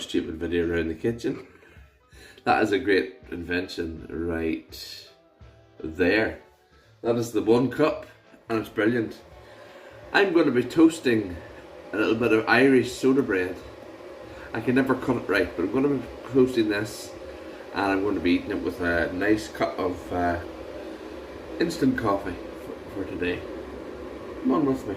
stupid video around the kitchen. That is a great invention right there. That is the 1 cup and it's brilliant. I'm going to be toasting a little bit of Irish soda bread. I can never cut it right, but I'm going to be toasting this and I'm going to be eating it with a nice cup of instant coffee for today. Come on with me.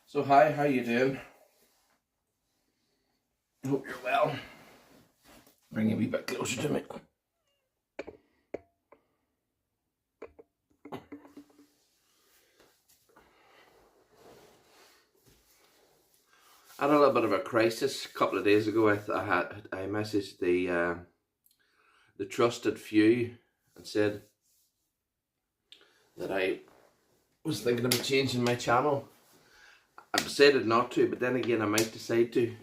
So hi, how you doing? Hope you're well. Bring you a wee bit closer to me. I had a little bit of a crisis a couple of days ago. I messaged the trusted few and said that I was thinking about changing my channel. I decided not to, but then again I might decide to.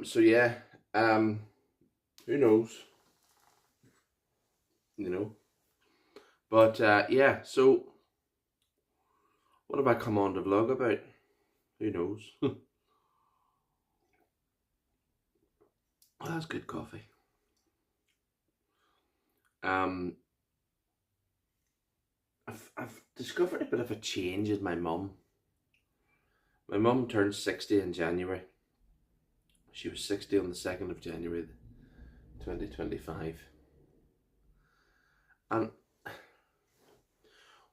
So yeah, who knows? You know. But yeah, so what have I come on to vlog about? Who knows? Oh, that's good coffee. I've discovered a bit of a change in my mum. My mum turned 60 in January. She was 60 on the 2nd of January 2025. And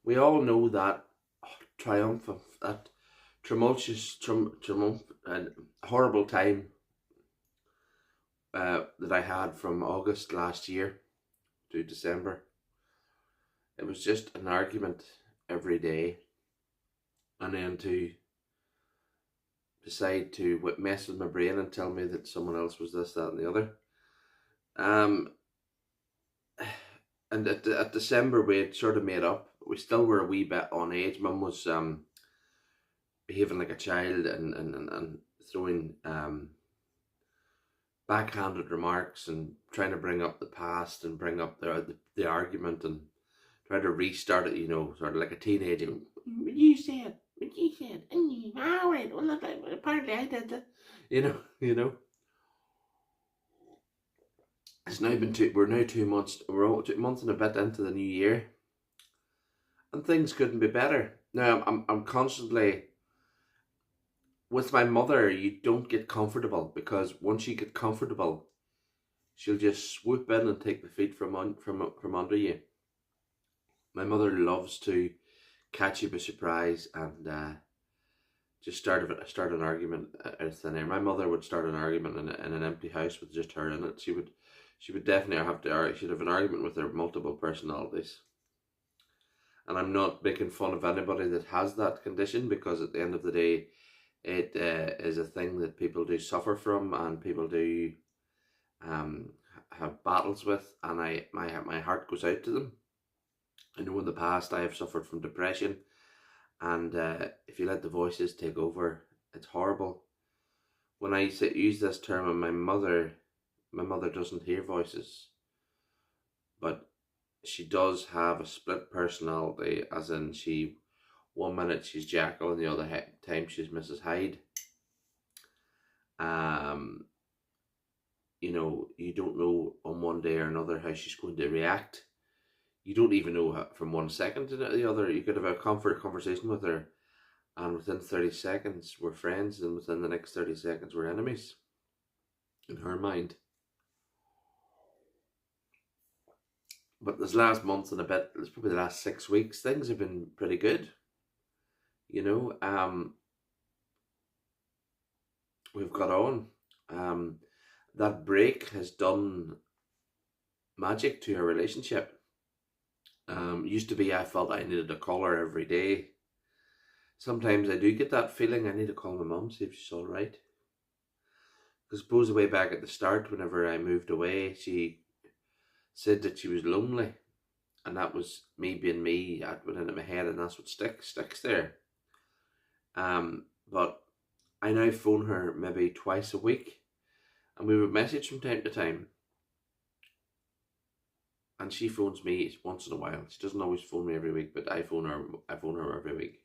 we all know that triumph of that tumultuous and horrible time that I had from August last year to December. It was just an argument every day, and then to decide to mess with my brain and tell me that someone else was this, that and the other. And at December we had sort of made up. We still were a wee bit on edge. Mum was behaving like a child and throwing backhanded remarks and trying to bring up the past and bring up the argument and try to restart it, you know, sort of like a teenager. What you said, alright, well, apparently I did that, you know. It's now been we're now 2 months, we're all 2 months and a bit into the new year, and things couldn't be better. Now I'm constantly with my mother. You don't get comfortable, because once you get comfortable, she'll just swoop in and take the feet from under you. My mother loves to catch you by surprise and just start an argument out of thin air. My mother would start an argument in an empty house with just her in it. She would definitely have to she'd have an argument with her multiple personalities. And I'm not making fun of anybody that has that condition, because at the end of the day, it is a thing that people do suffer from and people do have battles with, and my heart goes out to them. I know in the past I have suffered from depression, and if you let the voices take over, it's horrible. When I use this term, and my mother doesn't hear voices, but she does have a split personality, as in 1 minute she's Jekyll and the other time she's Mrs. Hyde. You know, you don't know on one day or another how she's going to react. You don't even know how, from 1 second to the other. You could have a conversation with her, and within 30 seconds we're friends, and within the next 30 seconds we're enemies, in her mind. But this last month and a bit, it's probably the last 6 weeks, things have been pretty good. You know, we've got on. That break has done magic to our relationship. Used to be I felt I needed to call her every day. Sometimes I do get that feeling I need to call my mum, see if she's alright. Because suppose way back at the start, whenever I moved away, she said that she was lonely. And that was me being me, I went into my head, and that's what sticks there. But I now phone her maybe twice a week, and we would message from time to time. And she phones me once in a while. She doesn't always phone me every week, but I phone her every week.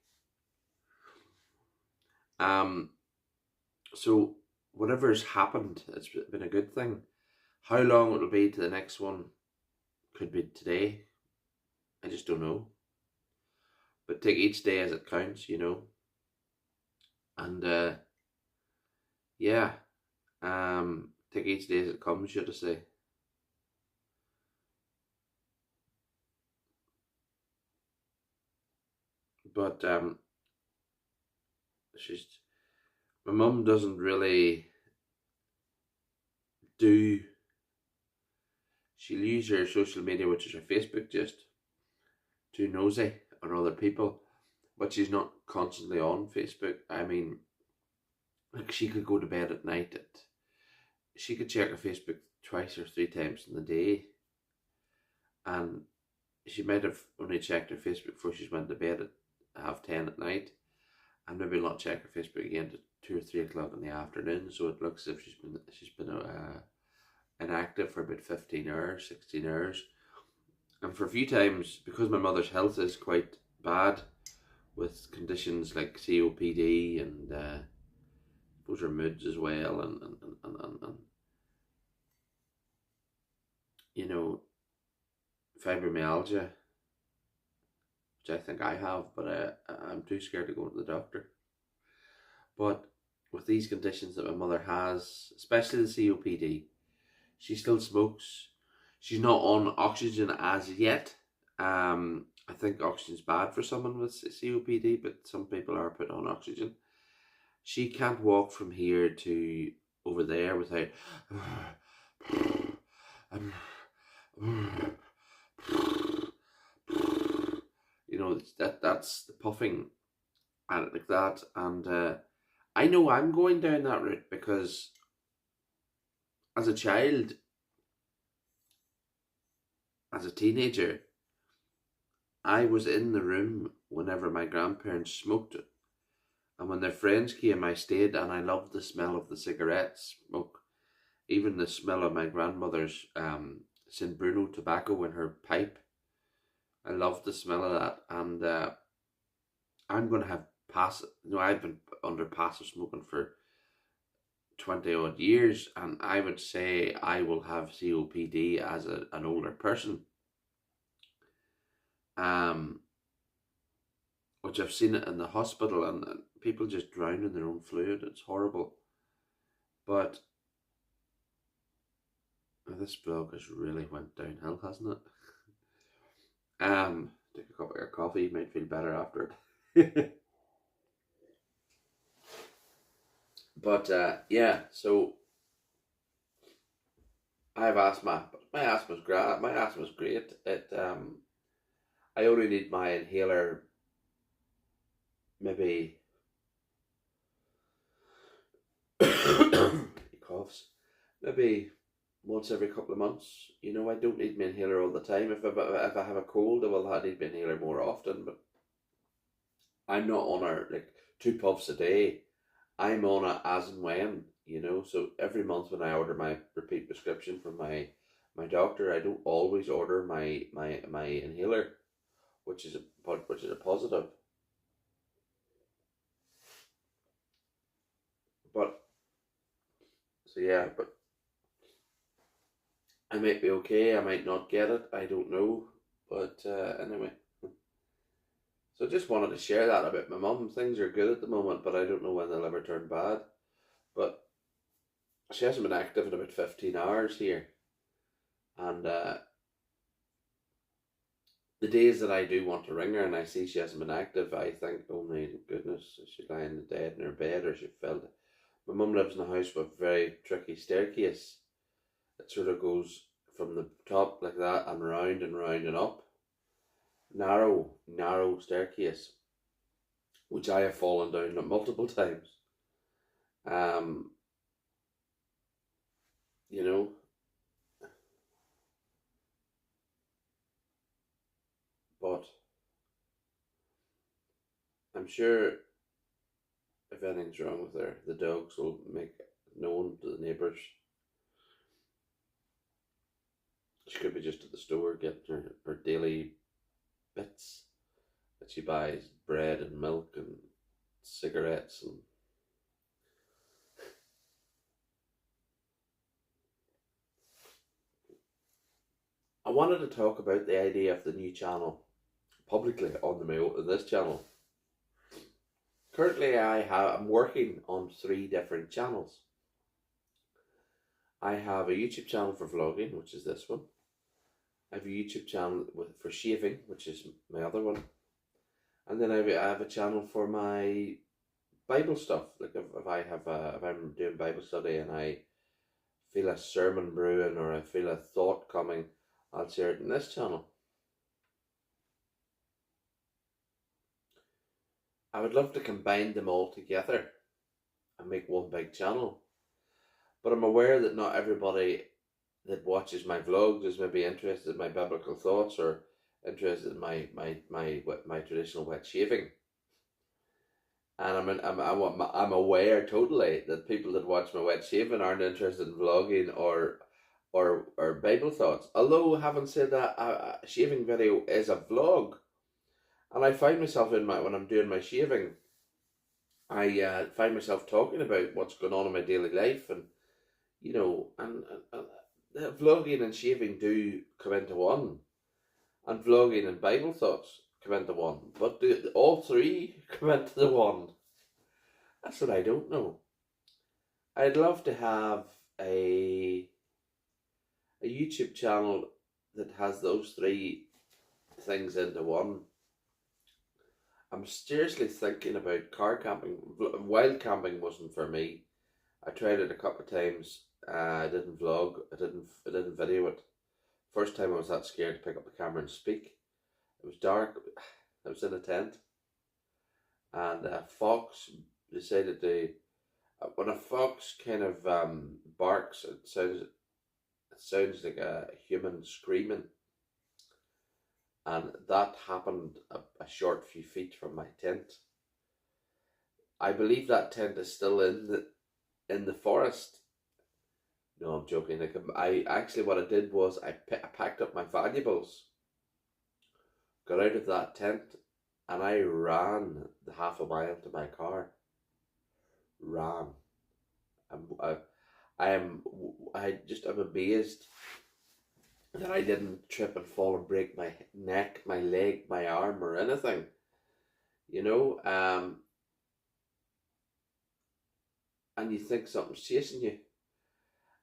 So whatever's happened, it's been a good thing. How long it'll be to the next one could be today. I just don't know. But take each day as it counts, you know. And yeah, take each day as it comes, should I say. But my mum doesn't really do. She'll use her social media, which is her Facebook, just too nosy on other people. But she's not constantly on Facebook. I mean, like she could go to bed at night. She could check her Facebook twice or three times in the day, and she might have only checked her Facebook before she went to bed at 10:30 at night, and maybe not check her Facebook again to 2 or 3 o'clock in the afternoon. So it looks as if she's been inactive for about 15 hours, 16 hours. And for a few times, because my mother's health is quite bad, with conditions like COPD and those are moods as well, and you know, fibromyalgia, which I think I have, but I'm too scared to go to the doctor. But with these conditions that my mother has, especially the COPD, she still smokes. She's not on oxygen as yet. I think oxygen's bad for someone with COPD, but some people are put on oxygen. She can't walk from here to over there without you know, that's the puffing at it like that. And I know I'm going down that route because as a child, as a teenager, I was in the room whenever my grandparents smoked it. And when their friends came, I stayed, and I loved the smell of the cigarette smoke. Even the smell of my grandmother's St. Bruno tobacco in her pipe. I loved the smell of that. And I'm going to have I've been under passive smoking for 20 odd years, and I would say I will have COPD as an older person. Which I've seen it in the hospital, and people just drown in their own fluid. It's horrible. But this blog has really went downhill, hasn't it? Take a cup of your coffee, you might feel better after it. But yeah, so I have asthma, but my asthma's great. My asthma's great. I only need my inhaler maybe he coughs, maybe once every couple of months. You know, I don't need my inhaler all the time. If I have a cold, I need my inhaler more often. But I'm not on her like 2 puffs a day. I'm on it as and when, you know. So every month when I order my repeat prescription from my doctor, I don't always order my inhaler, which is a positive. But so yeah, but I might be okay. I might not get it. I don't know. But anyway, so I just wanted to share that about my mum. Things are good at the moment, but I don't know when they'll ever turn bad. But she hasn't been active in about 15 hours here, and the days that I do want to ring her and I see she hasn't been active, I think, oh my goodness, she's lying dead in her bed or she fell My mum lives in a house with a very tricky staircase. It sort of goes from the top like that and round and round and up. Narrow staircase, which I have fallen down multiple times. Um, you know, but I'm sure if anything's wrong with her, the dogs will make it known to the neighbours. She could be just at the store getting her daily bits that she buys, bread and milk and cigarettes and I wanted to talk about the idea of the new channel publicly on this channel. Currently, I'm working on 3 different channels. I have a YouTube channel for vlogging, which is this one. I have a YouTube channel for shaving, which is my other one. And then I have a channel for my Bible stuff. Like if I'm doing Bible study and I feel a sermon brewing or I feel a thought coming, I'll share it in this channel. I would love to combine them all together and make one big channel. But I'm aware that not everybody that watches my vlogs is maybe interested in my biblical thoughts or interested in my traditional wet shaving. And I'm aware totally that people that watch my wet shaving aren't interested in vlogging or Bible thoughts. Although, having said that, a shaving video is a vlog, and I find myself when I'm doing my shaving, I find myself talking about what's going on in my daily life, and vlogging and shaving do come into one, and vlogging and Bible thoughts come into one, but all 3 come into the one. That's what I don't know. I'd love to have a YouTube channel that has those 3 things into one. I'm seriously thinking about car camping. Wild camping wasn't for me. I tried it a couple of times. I didn't vlog. I didn't video it. First time I was that scared to pick up the camera and speak. It was dark. I was in a tent, and a fox decided to. When a fox kind of barks, it sounds like a human screaming, and that happened a short few feet from my tent. I believe that tent is still in the forest. No, I'm joking. I actually, what I did was I packed up my valuables, got out of that tent, and I ran the half a mile to my car. Ran. I'm amazed that I didn't trip and fall and break my neck, my leg, my arm, or anything. And you think something's chasing you.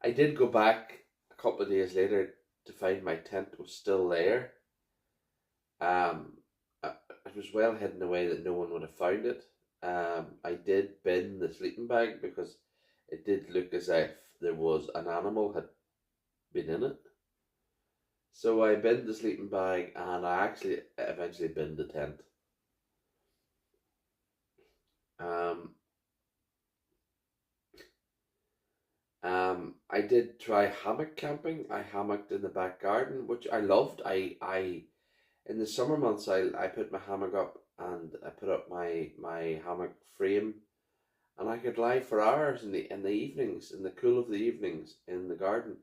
I did go back a couple of days later to find my tent was still there. It was well hidden away that no one would have found it. I did bin the sleeping bag because it did look as if there was an animal had been in it. So I binned the sleeping bag and I actually eventually binned the tent. I did try hammock camping. I hammocked in the back garden, which I loved. I in the summer months I put my hammock up and I put up my hammock frame, and I could lie for hours in the evenings, in the cool of the evenings in the garden.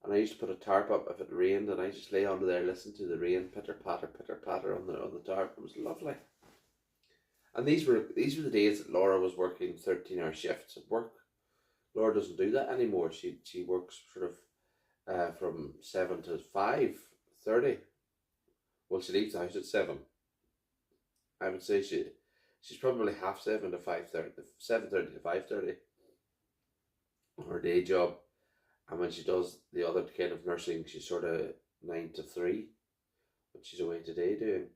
And I used to put a tarp up if it rained, and I just lay under there, listen to the rain pitter patter on the tarp. It was lovely. And these were the days that Laura was working 13-hour shifts at work. Laura doesn't do that anymore. She works sort of from 7 to 5:30. Well, she leaves the house at 7. I would say she's probably half 7 to 5:30, 7:30 to 5:30 on her day job. And when she does the other kind of nursing, she's sort of 9 to 3, which she's away today doing.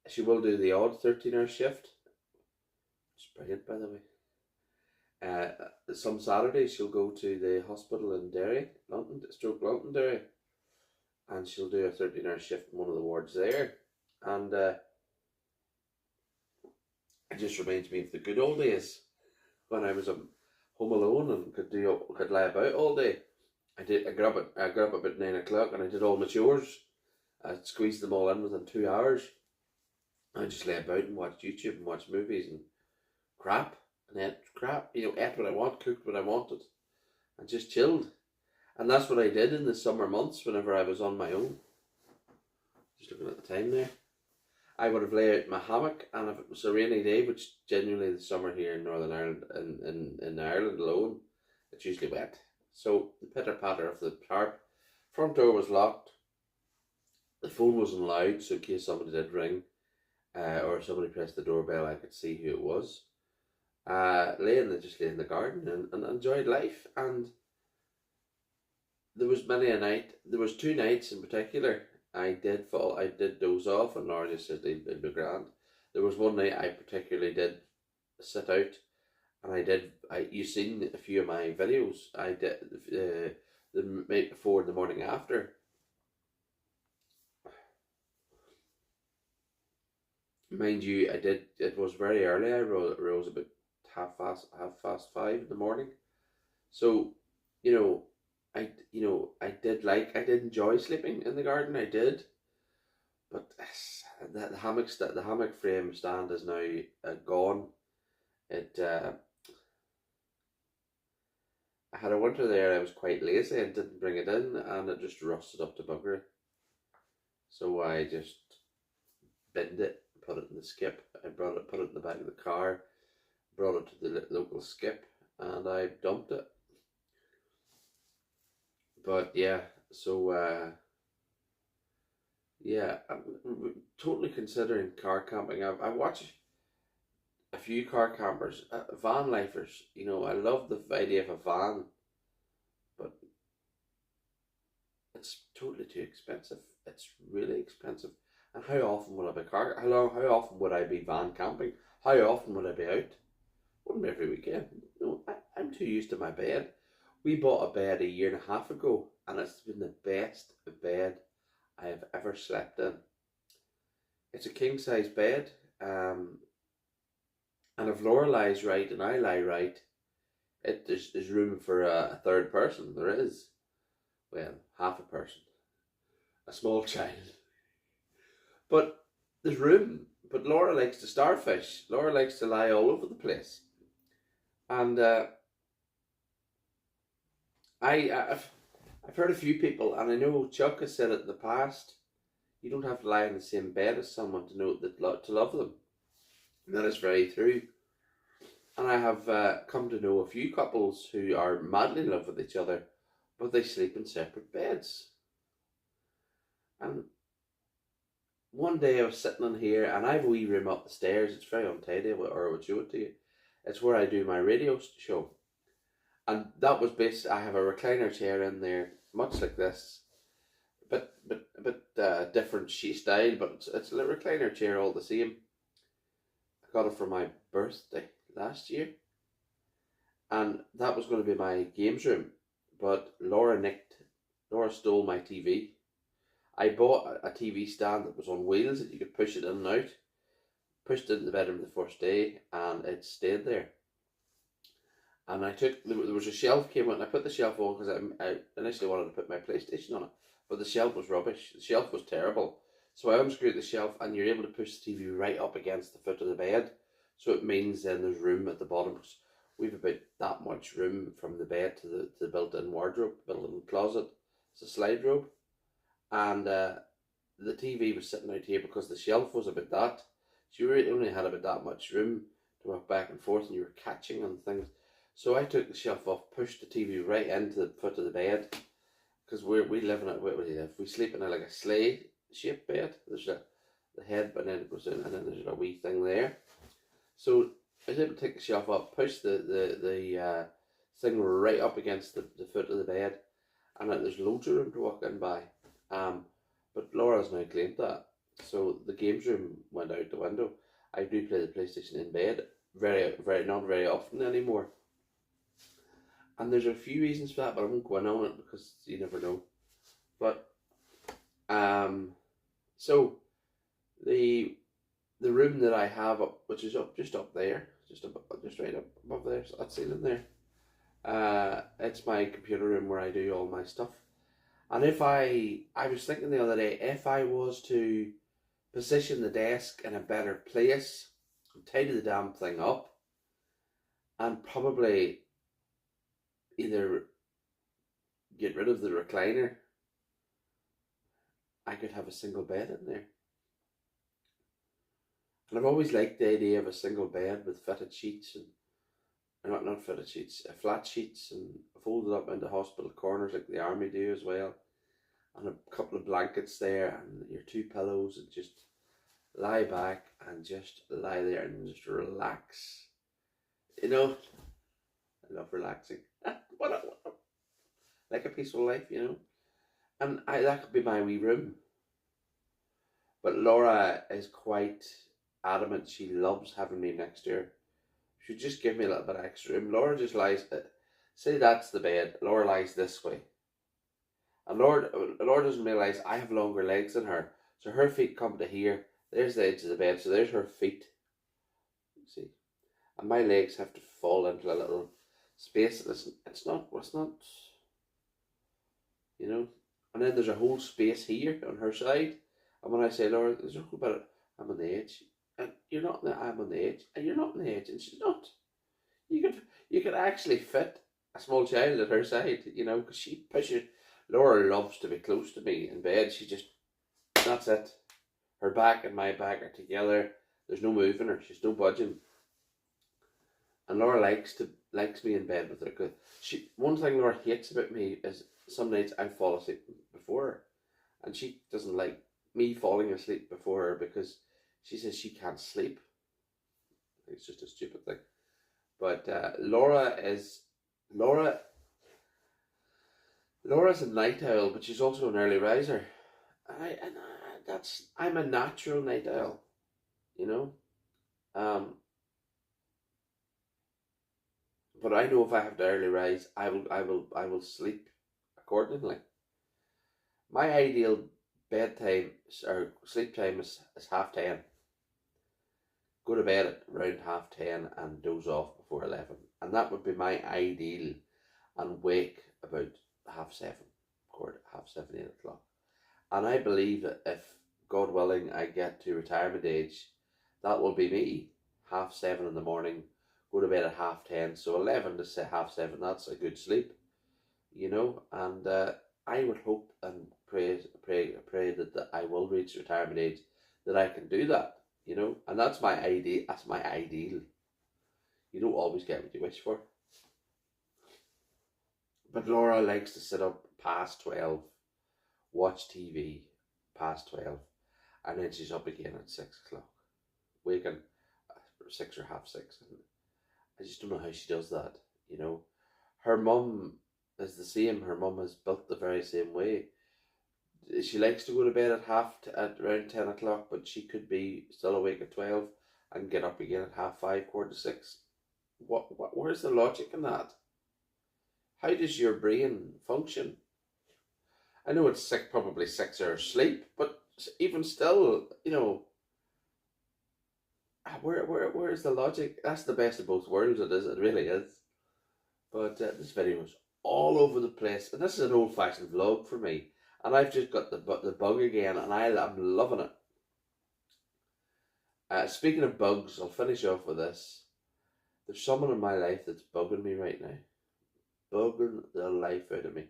She will do the odd 13-hour shift. It's brilliant, by the way. Uh, some Saturdays she'll go to the hospital in Derry, Londonderry, and she'll do a 13-hour shift in one of the wards there. And it just reminds me of the good old days when I was home alone and could lie about all day. I got up about 9 o'clock and I did all my chores. I squeezed them all in within 2 hours. I just lay about and watched YouTube and watched movies and crap and ate crap. Ate what I want, cooked what I wanted, and just chilled. And that's what I did in the summer months whenever I was on my own. Just looking at the time there. I would have lay out in my hammock, and if it was a rainy day, which generally the summer here in Northern Ireland, in Ireland alone, it's usually wet. So the pitter patter of the tarp, front door was locked, the phone wasn't loud, so in case somebody did ring, or somebody pressed the doorbell, I could see who it was. Lay in the garden and enjoyed life. And there was many a night. There was 2 nights in particular. I did doze off, and Laura just said it'd be grand. There was one night I particularly did sit out, and you've seen a few of my videos. I did the night before and the morning after. Mind you, it was very early. I rose about half past 5 in the morning. So, I did enjoy sleeping in the garden. I did, but the hammock frame stand is now gone. I had a winter there. I was quite lazy and didn't bring it in, and it just rusted up to buggery. So I just binned it, put it in the skip. Put it in the back of the car, brought it to the local skip, and I dumped it. But yeah, so yeah, I'm totally considering car camping. I watch a few car campers, van lifers. I love the idea of a van, but it's totally too expensive. It's really expensive. And how often would I be How often would I be van camping? How often would I be out? Wouldn't be every weekend. No, I'm too used to my bed. We bought a bed a year and a half ago, and it's been the best bed I have ever slept in. It's a king size bed, and if Laura lies right and I lie right, there's room for a third person. There is, well, half a person, a small child, but there's room. But Laura likes to starfish. Laura likes to lie all over the place, and I've heard a few people, and I know Chuck has said it in the past. You don't have to lie in the same bed as someone to know to love them, and that is very true. And I have come to know a few couples who are madly in love with each other, but they sleep in separate beds. And one day I was sitting in here, and I have a wee room up the stairs. It's very untidy, or I would show it to you. It's where I do my radio show. And that was I have a recliner chair in there, much like this, but different style, but it's a recliner chair all the same. I got it for my birthday last year, and that was going to be my games room, but Laura stole my TV. I bought a TV stand that was on wheels that you could push it in and out. Pushed it in the bedroom the first day, and it stayed there. And there was a shelf came out, and I put the shelf on because I initially wanted to put my PlayStation on it, but the shelf was rubbish. The shelf was terrible. So I unscrewed the shelf, and you're able to push the TV right up against the foot of the bed. So it means then there's room at the bottom. We've about that much room from the bed to the built-in wardrobe, built-in closet. It's a slide robe. And the TV was sitting out here because the shelf was about that. So you really only had about that much room to walk back and forth, and you were catching on things. So I took the shelf off, pushed the TV right into the foot of the bed, because we sleep in like a sleigh shaped bed. There's the head, but then it goes in, and then there's a wee thing there. So I was able to take the shelf off, push the thing right up against the foot of the bed, and there's loads of room to walk in by. But Laura's now claimed that, so the games room went out the window. I do play the PlayStation in bed, very not very often anymore. And there's a few reasons for that, but I won't go in on it because you never know. But so the room that I have up, which is just up there, just right up above there, so that ceiling there. It's my computer room where I do all my stuff. And if I was thinking the other day, if I was to position the desk in a better place, tidy the damn thing up, and probably either get rid of the recliner, I could have a single bed in there. And I've always liked the idea of a single bed with fitted sheets and not fitted sheets, flat sheets, and folded up into hospital corners like the army do as well, and a couple of blankets there and your two pillows, and just lie back and just lie there and just relax. You know, I love relaxing. Like a peaceful life, you know. And that could be my wee room. But Laura is quite adamant. She loves having me next to her. She just give me a little bit of extra room. Laura just lies, say that's the bed. Laura lies this way. And Laura doesn't realise I have longer legs than her. So her feet come to here. There's the edge of the bed. So there's her feet. See? And my legs have to fall into a little space. It's not, you know. And then there's a whole space here on her side. And when I say, Laura, there's a whole bit, I'm on the edge. And you're not, I'm on the edge. And you're not on the edge. And she's not. You could actually fit a small child at her side, you know, because she pushes. Laura loves to be close to me in bed. She just, that's it. Her back and my back are together. There's no moving her. She's no budging. And Laura likes me in bed with her. One thing Laura hates about me is some nights I fall asleep before her, and she doesn't like me falling asleep before her because she says she can't sleep. It's just a stupid thing. But Laura's a night owl, but she's also an early riser. I'm a natural night owl, you know. But I know if I have to early rise, I will sleep accordingly. My ideal bedtime or sleep time is 10:30. Go to bed at around 10:30 and doze off before 11, and that would be my ideal. And wake about 7:30, 7:30, 8:00. And I believe that if God willing I get to retirement age, that will be me. 7:30 in the morning. Go to bed at 10:30, so 11 to say 7:30, that's a good sleep, you know. And I would hope and pray that I will reach retirement age, that I can do that, you know. And that's my idea. That's my ideal. You don't always get what you wish for. But Laura likes to sit up past 12, watch TV past 12, and then she's up again at 6:00, waking 6 or 6:30. And I just don't know how she does that, you know. Her mum is the same. Her mum is built the very same way. She likes to go to bed at around 10:00, but she could be still awake at 12 and get up again at 5:30, 5:45. Where's the logic in that? How does your brain function? I know it's probably 6 hours sleep, but even still, you know, where is the logic? That's the best of both worlds. It really is. But this video is all over the place, and this is an old-fashioned vlog for me, and I've just got the bug again, and I'm loving it. Speaking of bugs, I'll finish off with this. There's someone in my life that's bugging me right now, bugging the life out of me.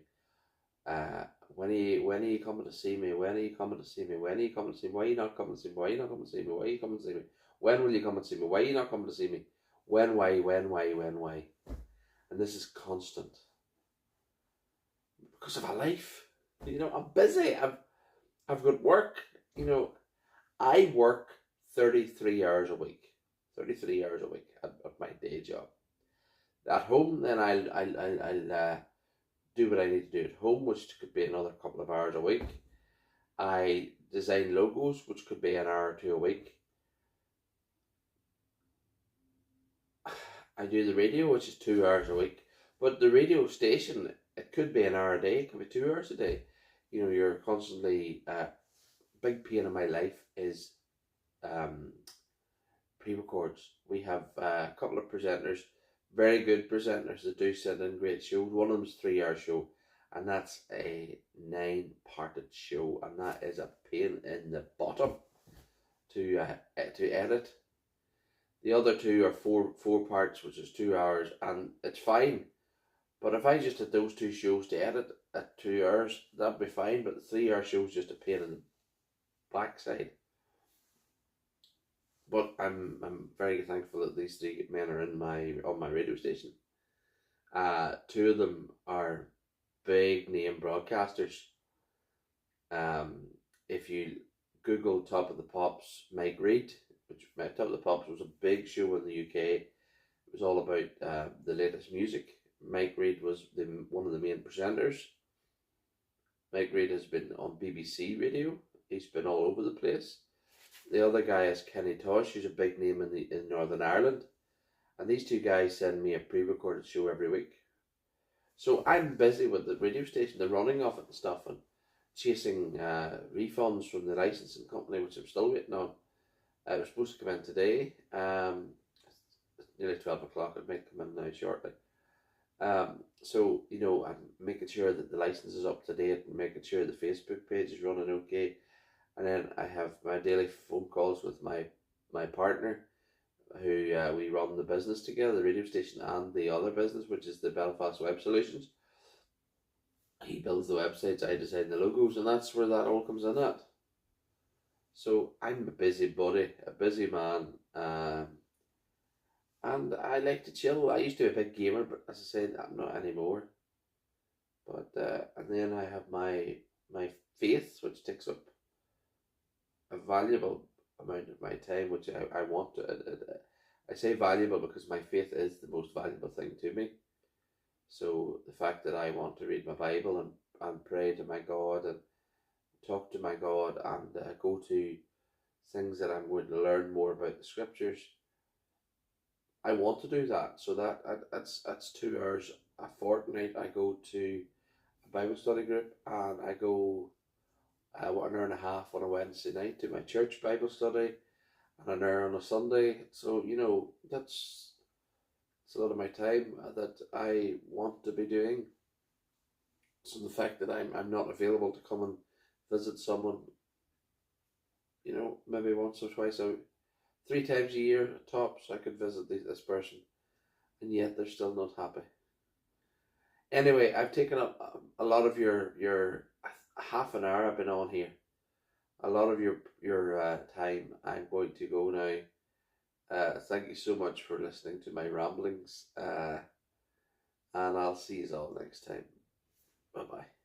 When are you coming to see me? When are you coming to see me? When are you coming to see me? Why are you not coming to see me? Why are you not coming to see me? Why are you coming to see me? When will you come and see me? Why are you not coming to see me? When, why? And this is constant. Because of a life. You know, I'm busy. I've got work. You know, I work 33 hours a week. 33 hours a week at my day job. At home, then I'll do what I need to do at home, which could be another couple of hours a week. I design logos, which could be an hour or two a week. I do the radio, which is 2 hours a week. But the radio station, it could be an hour a day, it could be 2 hours a day. You know, you're constantly, big pain in my life is um, pre-records. We have a couple of presenters, very good presenters that do send in great shows. One of them's a 3 hour show, and that's a 9-parted show, and that is a pain in the bottom to edit. The other two are four parts, which is 2 hours, and it's fine. But if I just had those two shows to edit at 2 hours, that'd be fine. But the 3 hour show is just a pain in the backside. But I'm very thankful that these three men are on my radio station. Two of them are big name broadcasters. If you Google Top of the Pops, Mike Reid, which Top of the Pops was a big show in the UK. It was all about the latest music. Mike Reid was one of the main presenters. Mike Reid has been on BBC Radio. He's been all over the place. The other guy is Kenny Tosh, who's a big name in Northern Ireland. And these two guys send me a pre-recorded show every week. So I'm busy with the radio station, the running of it and stuff, and chasing refunds from the licensing company, which I'm still waiting on. It was supposed to come in today. It's nearly 12 o'clock. It might come in now shortly. So, you know, I'm making sure that the license is up to date and making sure the Facebook page is running okay. And then I have my daily phone calls with my partner, who we run the business together, the radio station and the other business, which is the Belfast Web Solutions. He builds the websites, I design the logos, and that's where that all comes in at. So I'm a busybody, a busy man, and I like to chill. I used to be a big gamer, but as I said, I'm not anymore. But and then I have my faith, which takes up a valuable amount of my time, which I want to. I say valuable because my faith is the most valuable thing to me. So the fact that I want to read my Bible and pray to my God and talk to my God and go to things that I'm going to learn more about the scriptures, I want to do that. So that's 2 hours a fortnight. I go to a Bible study group, and I go 1 hour and a half on a Wednesday night to my church Bible study, and an hour on a Sunday. So, you know, that's a lot of my time that I want to be doing. So the fact that I'm not available to come and visit someone, you know, maybe once or twice out, 3 times a year tops, I could visit this person, and yet they're still not happy. Anyway, I've taken up a lot of your half an hour I've been on here. A lot of your time. I'm going to go now. Thank you so much for listening to my ramblings. And I'll see you all next time. Bye bye.